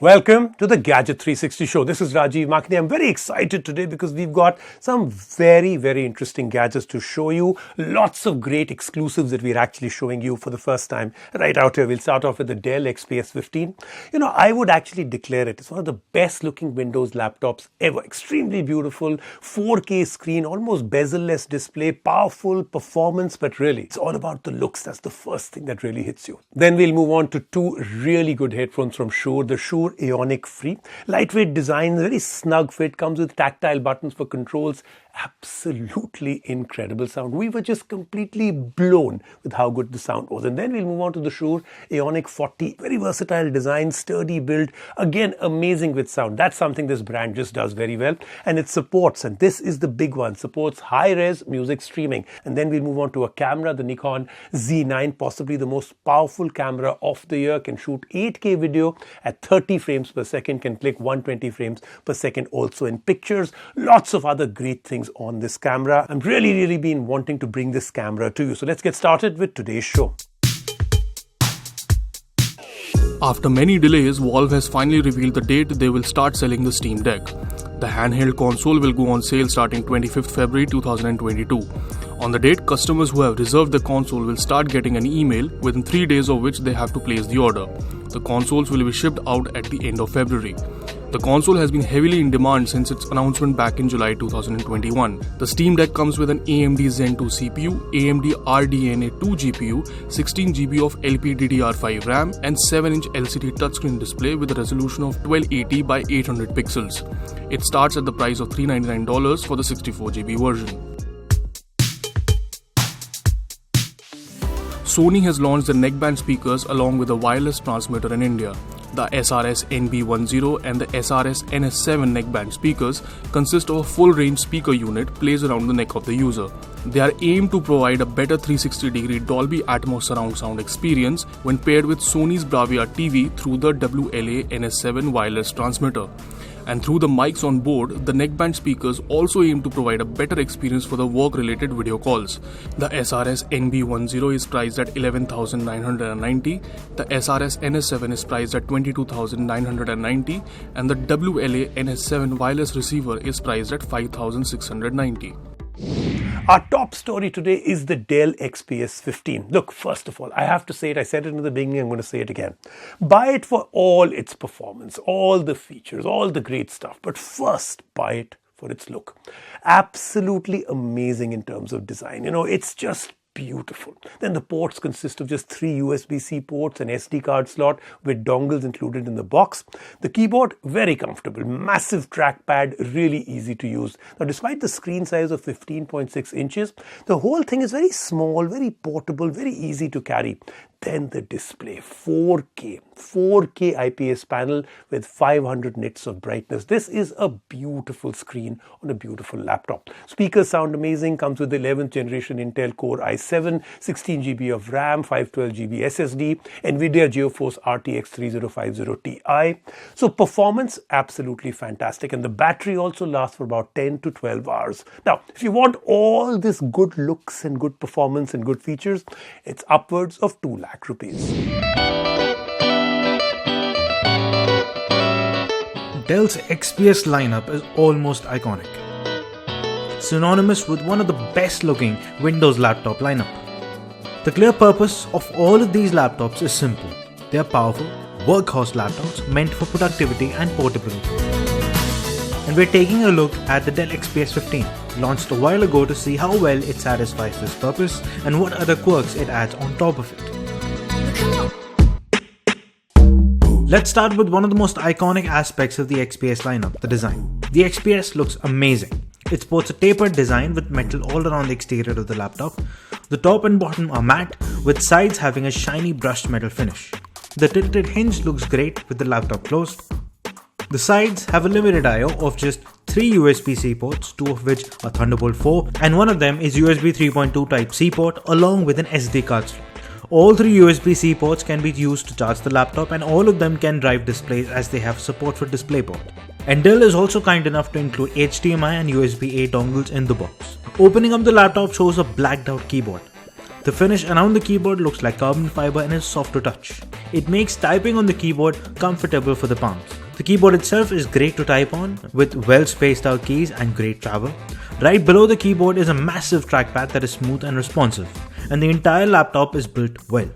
Welcome to the Gadget 360 show. This is Rajiv Makni. I'm very excited today because we've got some very interesting gadgets to show you. Lots of great exclusives that we're actually showing you for the first time right out here. We'll start off with the Dell XPS 15. You know, I would actually declare it's one of the best looking Windows laptops ever. Extremely beautiful, 4K screen, almost bezel-less display, powerful performance, but really it's all about the looks. That's the first thing that really hits you. Then we'll move on to two really good headphones from Shure. The Shure Aonic Free. Lightweight design, very snug fit, comes with tactile buttons for controls. Absolutely incredible sound. We were just completely blown with how good the sound was. And then we'll move on to the Shure Aonic 40. Very versatile design, sturdy build. Again, amazing with sound. That's something this brand just does very well. And it supports, and this is the big one, supports high-res music streaming. And then we'll move on to a camera, the Nikon Z9, possibly the most powerful camera of the year. Can shoot 8K video at 30 frames per second, can click 120 frames per second also in pictures. Lots of other great things on this camera. I'm really been wanting to bring this camera to you. So let's get started with today's show. After many delays, Valve has finally revealed the date they will start selling the Steam Deck. The handheld console will go on sale starting 25th February 2022. On the date, customers who have reserved the console will start getting an email within 3 days of which they have to place the order. The consoles will be shipped out at the end of February. The console has been heavily in demand since its announcement back in July 2021. The Steam Deck comes with an AMD Zen 2 CPU, AMD RDNA 2 GPU, 16GB of LPDDR5 RAM, and 7-inch LCD touchscreen display with a resolution of 1280 by 800 pixels. It starts at the price of $399 for the 64GB version. Sony has launched the neckband speakers along with a wireless transmitter in India. The SRS NB10 and the SRS NS7 neckband speakers consist of a full-range speaker unit placed around the neck of the user. They are aimed to provide a better 360-degree Dolby Atmos surround sound experience when paired with Sony's Bravia TV through the WLA NS7 wireless transmitter. And through the mics on board, the neckband speakers also aim to provide a better experience for the work-related video calls. The SRS NB10 is priced at $11,990, the SRS NS7 is priced at $22,990, and the WLA NS7 wireless receiver is priced at $5,690. Our top story today is the Dell XPS 15. Look, first of all, I have to say it. I said it in the beginning, I'm going to say it again. Buy it for all its performance, all the features, all the great stuff. But first, buy it for its look. Absolutely amazing in terms of design. You know, it's just beautiful. Then the ports consist of just 3 USB-C ports, an SD card slot with dongles included in the box. The keyboard, very comfortable, massive trackpad, really easy to use. Now, despite the screen size of 15.6 inches, the whole thing is very small, very portable, very easy to carry. Then the display, 4K IPS panel with 500 nits of brightness. This is a beautiful screen on a beautiful laptop. Speakers sound amazing, comes with the 11th generation Intel Core i7, 16GB of RAM, 512GB SSD, NVIDIA GeForce RTX 3050 Ti. So performance, absolutely fantastic. And the battery also lasts for about 10 to 12 hours. Now, if you want all this good looks and good performance and good features, it's upwards of 2 lakh rupees. Dell's XPS lineup is almost iconic, synonymous with one of the best looking Windows laptop lineup. The clear purpose of all of these laptops is simple. They are powerful, workhorse laptops meant for productivity and portability. And we're taking a look at the Dell XPS 15, launched a while ago to see how well it satisfies this purpose and what other quirks it adds on top of it. Let's start with one of the most iconic aspects of the XPS lineup, the design. The XPS looks amazing. It sports a tapered design with metal all around the exterior of the laptop. The top and bottom are matte, with sides having a shiny brushed metal finish. The tilted hinge looks great with the laptop closed. The sides have a limited I/O of just 3 USB-C ports, 2 of which are Thunderbolt 4, and one of them is USB 3.2 Type-C port along with an SD card slot. All 3 USB-C ports can be used to charge the laptop, and all of them can drive displays as they have support for DisplayPort. And Dell is also kind enough to include HDMI and USB-A dongles in the box. Opening up the laptop shows a blacked out keyboard. The finish around the keyboard looks like carbon fiber and is soft to touch. It makes typing on the keyboard comfortable for the palms. The keyboard itself is great to type on, with well spaced out keys and great travel. Right below the keyboard is a massive trackpad that is smooth and responsive, and the entire laptop is built well.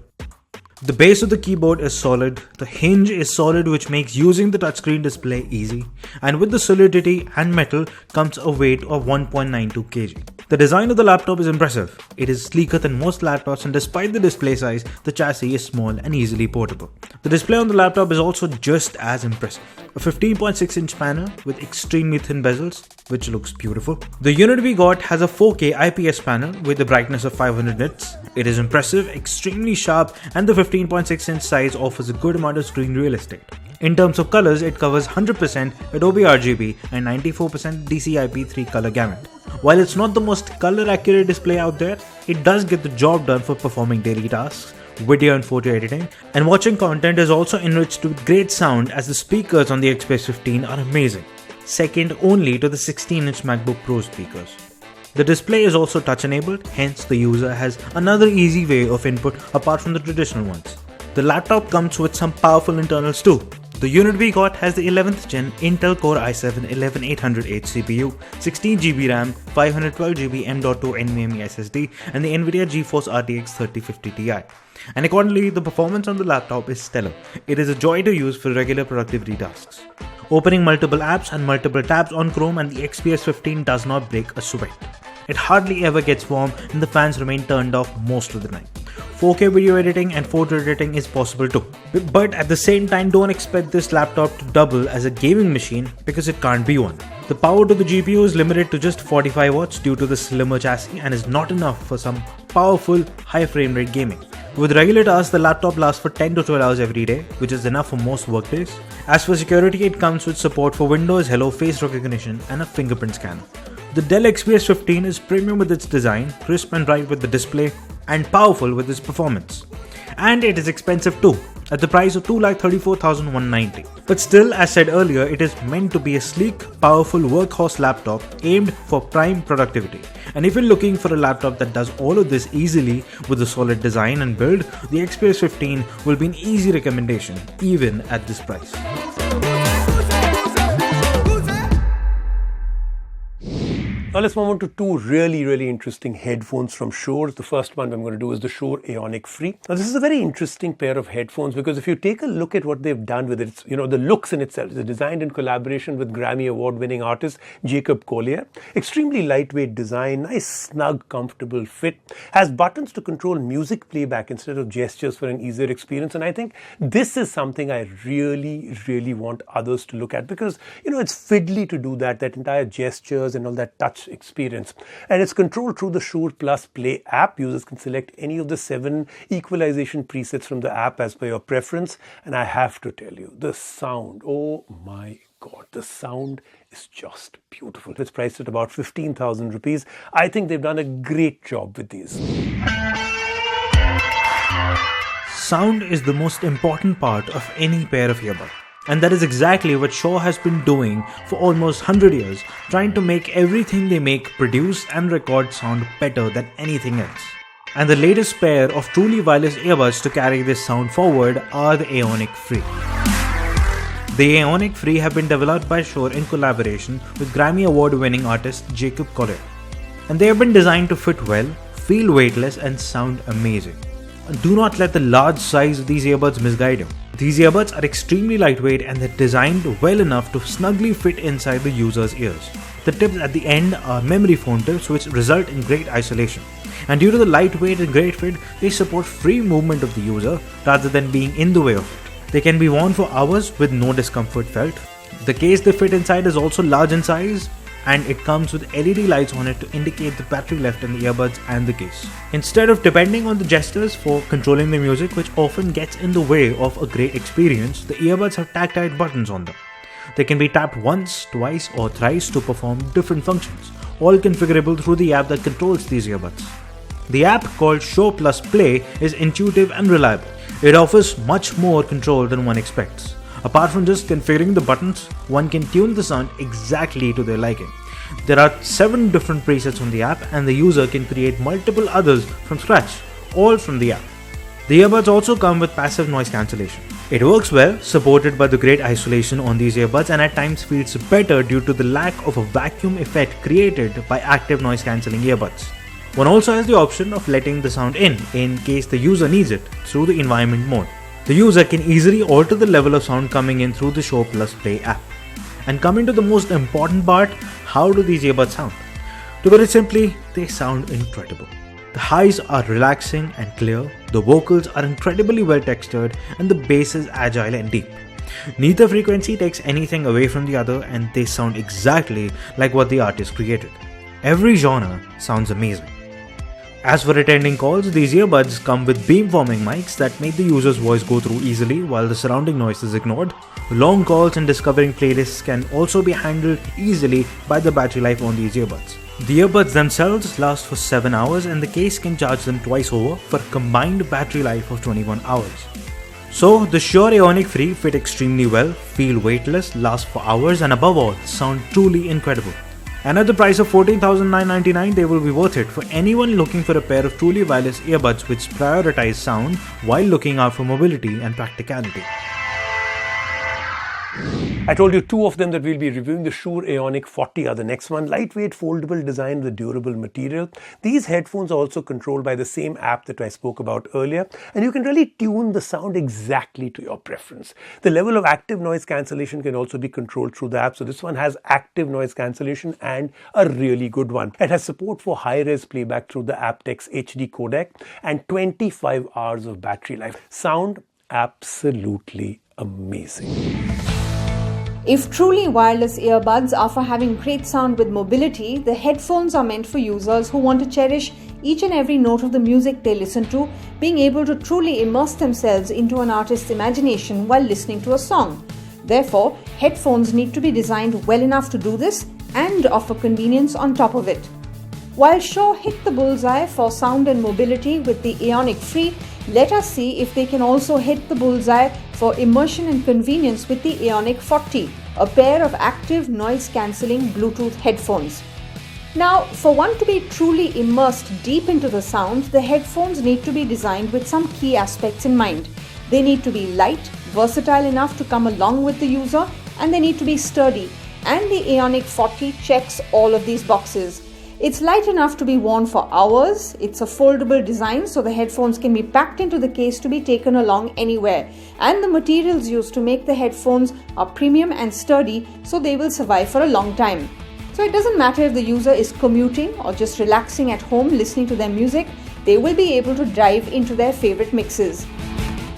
The base of the keyboard is solid, the hinge is solid which makes using the touchscreen display easy, and with the solidity and metal comes a weight of 1.92 kg. The design of the laptop is impressive. It is sleeker than most laptops, and despite the display size, the chassis is small and easily portable. The display on the laptop is also just as impressive. A 15.6-inch panel with extremely thin bezels, which looks beautiful. The unit we got has a 4K IPS panel with a brightness of 500 nits. It is impressive, extremely sharp, and the 15.6-inch size offers a good amount of screen real estate. In terms of colors, it covers 100% Adobe RGB and 94% DCI-P3 color gamut. While it's not the most color accurate display out there, it does get the job done for performing daily tasks, video and photo editing, and watching content is also enriched with great sound, as the speakers on the XPS 15 are amazing, second only to the 16-inch MacBook Pro speakers. The display is also touch enabled, hence the user has another easy way of input apart from the traditional ones. The laptop comes with some powerful internals too. The unit we got has the 11th gen Intel Core i7-11800H CPU, 16GB RAM, 512GB M.2 NVMe SSD, and the Nvidia GeForce RTX 3050 Ti. And accordingly, the performance on the laptop is stellar. It is a joy to use for regular productivity tasks. Opening multiple apps and multiple tabs on Chrome and the XPS 15 does not break a sweat. It hardly ever gets warm and the fans remain turned off most of the time. 4K video editing and photo editing is possible too. But at the same time, don't expect this laptop to double as a gaming machine because it can't be one. The power to the GPU is limited to just 45 watts due to the slimmer chassis and is not enough for some powerful high frame rate gaming. With regular tasks, the laptop lasts for 10 to 12 hours every day, which is enough for most workdays. As for security, it comes with support for Windows Hello face recognition and a fingerprint scanner. The Dell XPS 15 is premium with its design, crisp and bright with the display, and powerful with its performance. And it is expensive too, at the price of 2,34,190. But still, as said earlier, it is meant to be a sleek, powerful workhorse laptop aimed for prime productivity. And if you're looking for a laptop that does all of this easily with a solid design and build, the XPS 15 will be an easy recommendation, even at this price. Now let's move on to two really interesting headphones from Shure. The first one I'm going to do is the Shure Aonic Free. Now this is a very interesting pair of headphones because if you take a look at what they've done with it, it's, the looks in itself. It's designed in collaboration with Grammy Award-winning artist Jacob Collier. Extremely lightweight design, nice snug comfortable fit, has buttons to control music playback instead of gestures for an easier experience, and I think this is something I really want others to look at because it's fiddly to do that entire gestures and all that touch experience, and it's controlled through the Shure Plus Play app. Users can select any of the 7 equalization presets from the app as per your preference, and I have to tell you, the sound, oh my god, the sound is just beautiful. It's priced at about 15,000 rupees. I think they've done a great job with these. Sound is the most important part of any pair of earbuds. And that is exactly what Shure has been doing for almost 100 years, trying to make everything they make produce and record sound better than anything else. And the latest pair of truly wireless earbuds to carry this sound forward are the Aonic Free. The Aonic Free have been developed by Shure in collaboration with Grammy Award-winning artist Jacob Collier. And they have been designed to fit well, feel weightless and sound amazing. Do not let the large size of these earbuds misguide you. These earbuds are extremely lightweight and they're designed well enough to snugly fit inside the user's ears. The tips at the end are memory foam tips which result in great isolation. And due to the lightweight and great fit, they support free movement of the user rather than being in the way of it. They can be worn for hours with no discomfort felt. The case they fit inside is also large in size, and it comes with LED lights on it to indicate the battery left in the earbuds and the case. Instead of depending on the gestures for controlling the music, which often gets in the way of a great experience, the earbuds have tactile buttons on them. They can be tapped once, twice or thrice to perform different functions, all configurable through the app that controls these earbuds. The app called Shure Plus Play is intuitive and reliable. It offers much more control than one expects. Apart from just configuring the buttons, one can tune the sound exactly to their liking. There are 7 different presets on the app and the user can create multiple others from scratch. all from the app. The earbuds also come with passive noise cancellation. It works well, supported by the great isolation on these earbuds, and at times feels better due to the lack of a vacuum effect created by active noise cancelling earbuds. One also has the option of letting the sound in case the user needs it through the environment mode. The user can easily alter the level of sound coming in through the Shure Plus Play app. And coming to the most important part, how do these earbuds sound? To put it simply, they sound incredible. The highs are relaxing and clear, the vocals are incredibly well textured, and the bass is agile and deep. Neither frequency takes anything away from the other, and they sound exactly like what the artist created. Every genre sounds amazing. As for attending calls, these earbuds come with beamforming mics that make the user's voice go through easily while the surrounding noise is ignored. Long calls and discovering playlists can also be handled easily by the battery life on these earbuds. The earbuds themselves last for 7 hours, and the case can charge them twice over for a combined battery life of 21 hours. So the Shure Aonic Free fit extremely well, feel weightless, last for hours, and above all, sound truly incredible. And at the price of $14,999, they will be worth it for anyone looking for a pair of truly wireless earbuds which prioritize sound while looking out for mobility and practicality. I told you two of them that we'll be reviewing. The Shure Aonic 40 are the next one. Lightweight, foldable design with durable material. These headphones are also controlled by the same app that I spoke about earlier, and you can really tune the sound exactly to your preference. The level of active noise cancellation can also be controlled through the app. So this one has active noise cancellation and a really good one. It has support for high-res playback through the aptX HD codec and 25 hours of battery life. Sound absolutely amazing. If truly wireless earbuds are for having great sound with mobility, the headphones are meant for users who want to cherish each and every note of the music they listen to, being able to truly immerse themselves into an artist's imagination while listening to a song. Therefore, headphones need to be designed well enough to do this and offer convenience on top of it. While Shure hit the bullseye for sound and mobility with the Aonic Free, let us see if they can also hit the bullseye for immersion and convenience with the Aonic 40, a pair of active noise-cancelling Bluetooth headphones. Now, for one to be truly immersed deep into the sound, the headphones need to be designed with some key aspects in mind. They need to be light, versatile enough to come along with the user, and they need to be sturdy. And the Aonic 40 checks all of these boxes. It's light enough to be worn for hours, it's a foldable design so the headphones can be packed into the case to be taken along anywhere, and the materials used to make the headphones are premium and sturdy so they will survive for a long time. So it doesn't matter if the user is commuting or just relaxing at home listening to their music, they will be able to dive into their favorite mixes.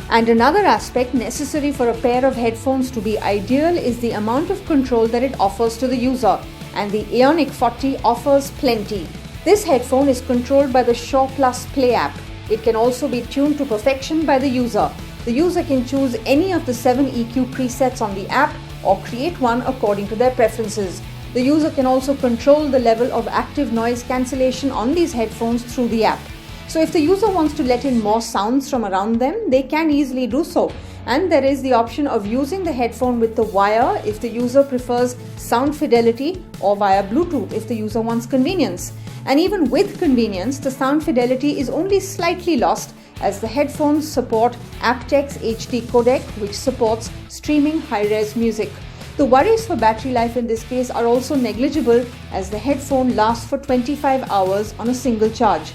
And another aspect necessary for a pair of headphones to be ideal is the amount of control that it offers to the user. And the Aonic 40 offers plenty. This headphone is controlled by the Shure Plus Play app. It can also be tuned to perfection by the user. The user can choose any of the 7 EQ presets on the app or create one according to their preferences. The user can also control the level of active noise cancellation on these headphones through the app. So if the user wants to let in more sounds from around them, they can easily do so. And there is the option of using the headphone with the wire if the user prefers sound fidelity, or via Bluetooth if the user wants convenience. And even with convenience, the sound fidelity is only slightly lost as the headphones support aptX HD codec, which supports streaming high-res music. The worries for battery life in this case are also negligible as the headphone lasts for 25 hours on a single charge.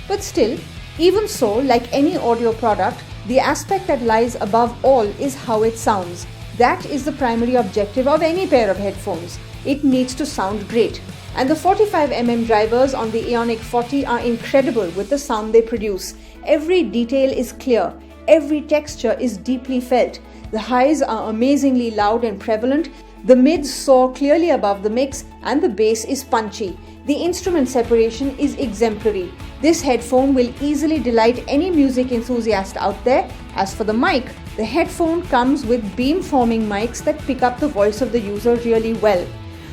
But still, even so, like any audio product, the aspect that lies above all is how it sounds. That is the primary objective of any pair of headphones. It needs to sound great. And the 45mm drivers on the Aonic 40 are incredible with the sound they produce. Every detail is clear. Every texture is deeply felt. The highs are amazingly loud and prevalent. The mids soar clearly above the mix, and the bass is punchy. The instrument separation is exemplary. This headphone will easily delight any music enthusiast out there. As for the mic, the headphone comes with beamforming mics that pick up the voice of the user really well.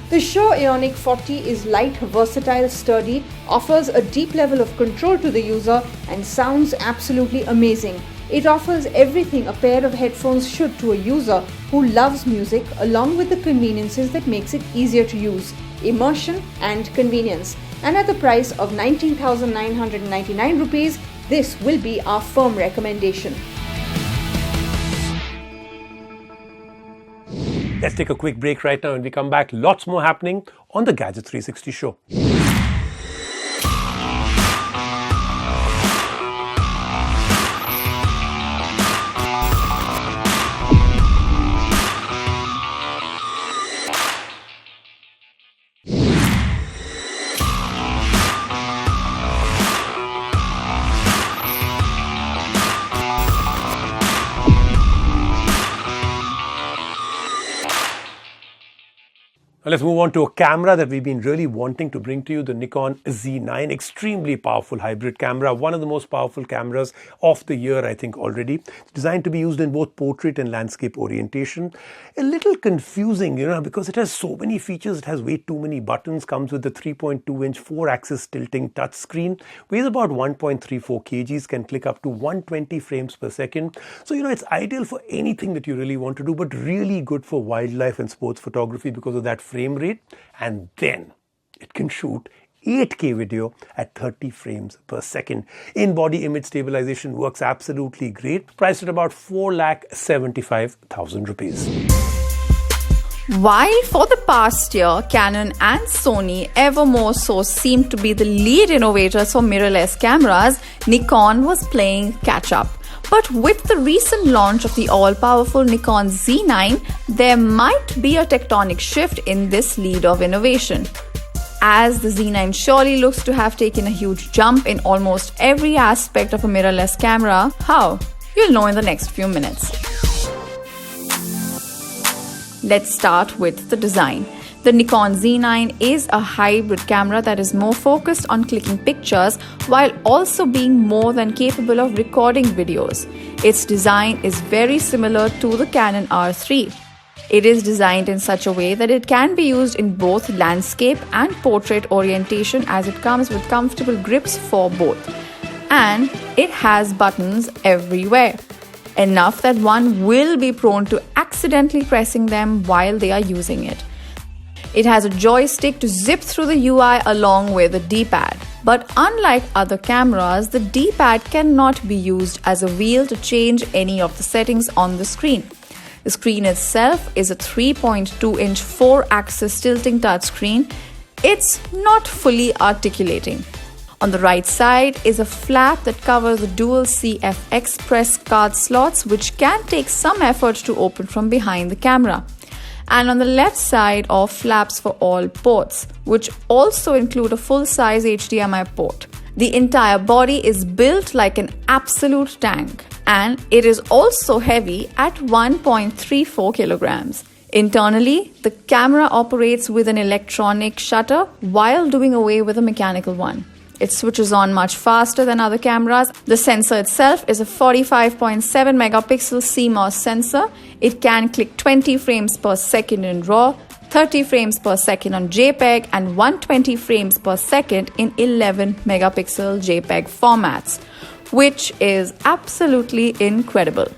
The Shure Aonic 40 is light, versatile, sturdy, offers a deep level of control to the user, and sounds absolutely amazing. It offers everything a pair of headphones should to a user who loves music, along with the conveniences that makes it easier to use, immersion and convenience. And at the price of 19,999 rupees, this will be our firm recommendation. Let's take a quick break right now and we come back. Lots more happening on the Gadget 360 show. Let's move on to a camera that we've been really wanting to bring to you, the Nikon Z9. Extremely powerful hybrid camera, one of the most powerful cameras of the year, I think, already. It's designed to be used in both portrait and landscape orientation. A little confusing, because it has so many features. It has way too many buttons, comes with the 3.2-inch 4-axis tilting touchscreen, weighs about 1.34 kgs, can click up to 120 frames per second. So, it's ideal for anything that you really want to do, but really good for wildlife and sports photography because of that frame rate. And then it can shoot 8K video at 30 frames per second. In-body image stabilization works absolutely great. Priced at about 4,75,000 rupees. While for the past year, Canon and Sony ever more so seemed to be the lead innovators for mirrorless cameras, Nikon was playing catch-up. But with the recent launch of the all-powerful Nikon Z9, there might be a tectonic shift in this lead of innovation. As the Z9 surely looks to have taken a huge jump in almost every aspect of a mirrorless camera. How? You'll know in the next few minutes. Let's start with the design. The Nikon Z9 is a hybrid camera that is more focused on clicking pictures while also being more than capable of recording videos. Its design is very similar to the Canon R3. It is designed in such a way that it can be used in both landscape and portrait orientation, as it comes with comfortable grips for both. And it has buttons everywhere, enough that one will be prone to accidentally pressing them while they are using it. It has a joystick to zip through the UI along with a D-pad. But unlike other cameras, the D-pad cannot be used as a wheel to change any of the settings on the screen. The screen itself is a 3.2-inch 4-axis tilting touchscreen. It's not fully articulating. On the right side is a flap that covers the dual CF Express card slots, which can take some effort to open from behind the camera. And on the left side are flaps for all ports, which also include a full-size HDMI port. The entire body is built like an absolute tank, and it is also heavy at 1.34 kilograms. Internally, the camera operates with an electronic shutter while doing away with a mechanical one. It switches on much faster than other cameras. The sensor itself is a 45.7 megapixel CMOS sensor. It can click 20 frames per second in RAW, 30 frames per second on JPEG, and 120 frames per second in 11 megapixel JPEG formats, which is absolutely incredible.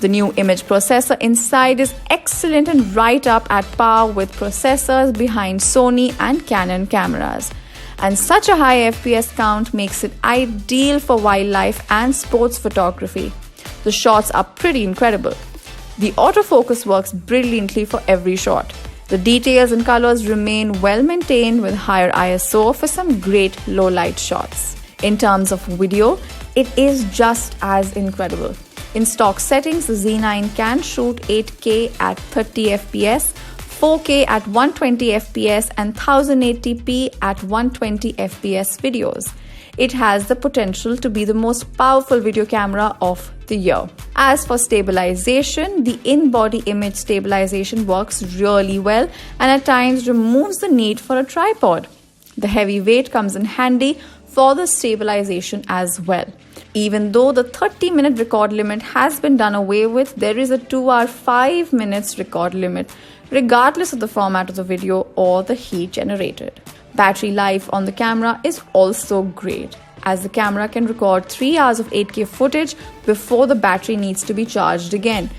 The new image processor inside is excellent and right up at par with processors behind Sony and Canon cameras. And such a high FPS count makes it ideal for wildlife and sports photography. The shots are pretty incredible. The autofocus works brilliantly for every shot. The details and colors remain well maintained with higher ISO for some great low light shots. In terms of video, it is just as incredible. In stock settings, the Z9 can shoot 8K at 30 FPS, 4K at 120 FPS and 1080p at 120 FPS videos. It has the potential to be the most powerful video camera of the year. As for stabilization, the in-body image stabilization works really well and at times removes the need for a tripod. The heavy weight comes in handy for the stabilization as well. Even though the 30-minute record limit has been done away with, there is a 2-hour 5 minutes record limit, regardless of the format of the video or the heat generated. Battery life on the camera is also great, as the camera can record 3 hours of 8K footage before the battery needs to be charged again.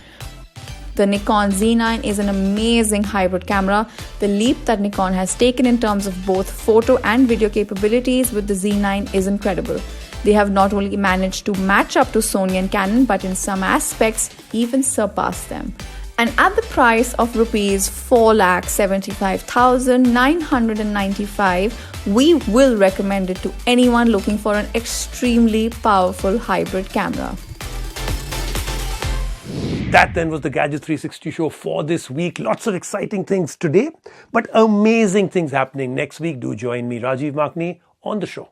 The Nikon Z9 is an amazing hybrid camera. The leap that Nikon has taken in terms of both photo and video capabilities with the Z9 is incredible. They have not only managed to match up to Sony and Canon, but in some aspects even surpass them. And at the price of rupees 4,75,995, we will recommend it to anyone looking for an extremely powerful hybrid camera. That then was the Gadget 360 show for this week. Lots of exciting things today, but amazing things happening next week. Do join me, Rajiv Makni, on the show.